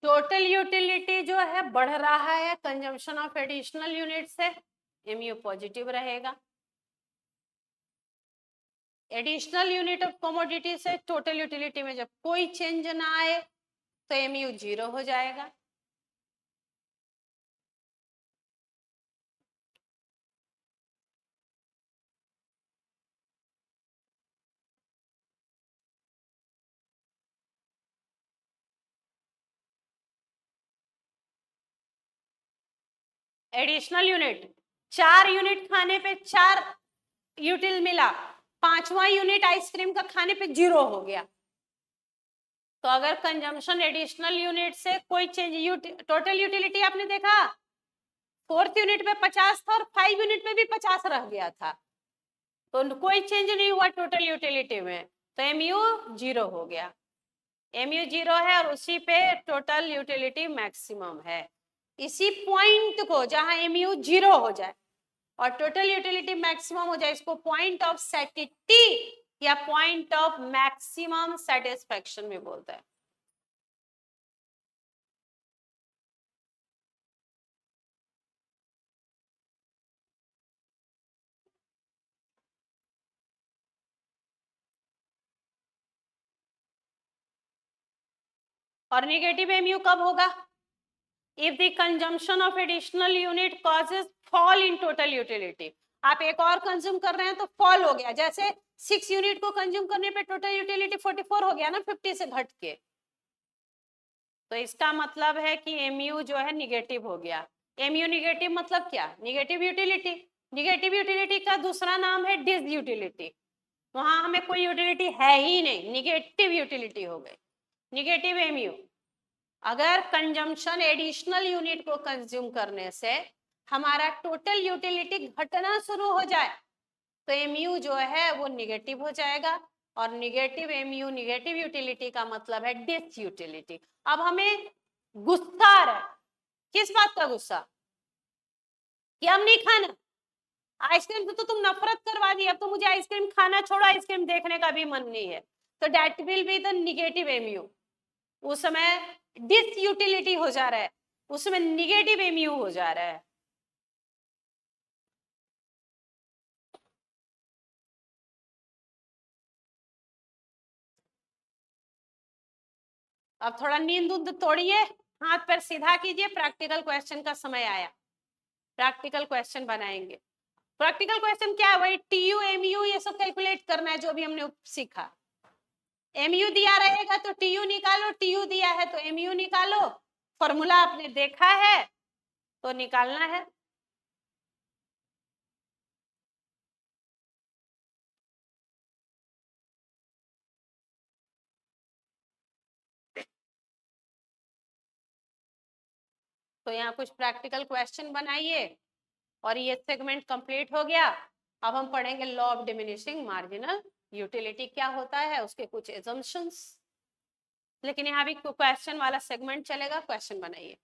Total utility जो है बढ़ रहा है कंजम्पशन ऑफ एडिशनल यूनिट से, एमयू पॉजिटिव रहेगा। एडिशनल यूनिट ऑफ कमोडिटी से टोटल यूटिलिटी में जब कोई चेंज ना आए तो एमयू 0 हो जाएगा। एडिशनल यूनिट 4 यूनिट खाने पे 4 यूटिल मिला, 5वां यूनिट आइसक्रीम का खाने पे 0 हो गया। तो अगर कंजम्पशन एडिशनल यूनिट से कोई चेंज, टोटल यूटिलिटी आपने देखा 4th यूनिट पे 50 था और 5 यूनिट में भी 50 रह गया था, तो कोई चेंज नहीं हुआ टोटल यूटिलिटी में, तो एमयू 0 हो गया। एमयू 0 है और उसी पे टोटल यूटिलिटी मैक्सिमम है। इसी पॉइंट को जहां एमयू 0 हो जाए और टोटल यूटिलिटी मैक्सिमम हो जाए, इसको पॉइंट ऑफ सैटिटी या पॉइंट ऑफ मैक्सिमम सेटिस्फैक्शन में बोलते हैं। और नेगेटिव एमयू कब होगा? If the consumption of additional unit causes fall in total utility. आप एक और कंज्यूम कर रहे हैं तो फॉल हो गया, जैसे 6 यूनिट को कंज्यूम करने पे टोटल यूटिलिटी 44 हो गया ना 50 से घट के, तो इसका मतलब है कि एमयू जो है निगेटिव हो गया। एमयू निगेटिव मतलब क्या? Negative utility. निगेटिव यूटिलिटी का दूसरा नाम है डिस यूटिलिटी। वहां हमें कोई यूटिलिटी है ही नहीं, निगेटिव यूटिलिटी हो गई, निगेटिव एमयू। अगर कंजम्पशन एडिशनल यूनिट को कंज्यूम करने से हमारा टोटल यूटिलिटी घटना शुरू हो जाए तो एमयू जो है वो निगेटिव हो जाएगा, और निगेटिव एमयू निगेटिव यूटिलिटी का मतलब है डिस यूटिलिटी। अब हमें गुस्सा आ रहा है, किस बात का गुस्सा? कि हम नहीं खाना आइसक्रीम से, तो तुम नफरत करवा दी, अब तो मुझे आइसक्रीम खाना छोड़ो, आइसक्रीम देखने का भी मन नहीं है, तो that will be the negative MU. उस समय डिस यूटिलिटी हो जा रहा है, उसमें निगेटिव एमयू हो जा रहा है। अब थोड़ा नींद उंद तोड़िए, हाथ पैर सीधा कीजिए, प्रैक्टिकल क्वेश्चन का समय आया, प्रैक्टिकल क्वेश्चन बनाएंगे। प्रैक्टिकल क्वेश्चन क्या है? वही टीयू एमयू ये सब कैलकुलेट करना है जो भी हमने सीखा। एमयू दिया रहेगा तो टीयू निकालो, टीयू दिया है तो एमयू निकालो, फॉर्मूला आपने देखा है तो निकालना है। तो यहाँ कुछ प्रैक्टिकल क्वेश्चन बनाइए और ये सेगमेंट कंप्लीट हो गया। अब हम पढ़ेंगे law of diminishing marginal utility क्या होता है, उसके कुछ एजम्पशंस। लेकिन यहाँ भी क्वेश्चन वाला सेगमेंट चलेगा, क्वेश्चन बनाइए।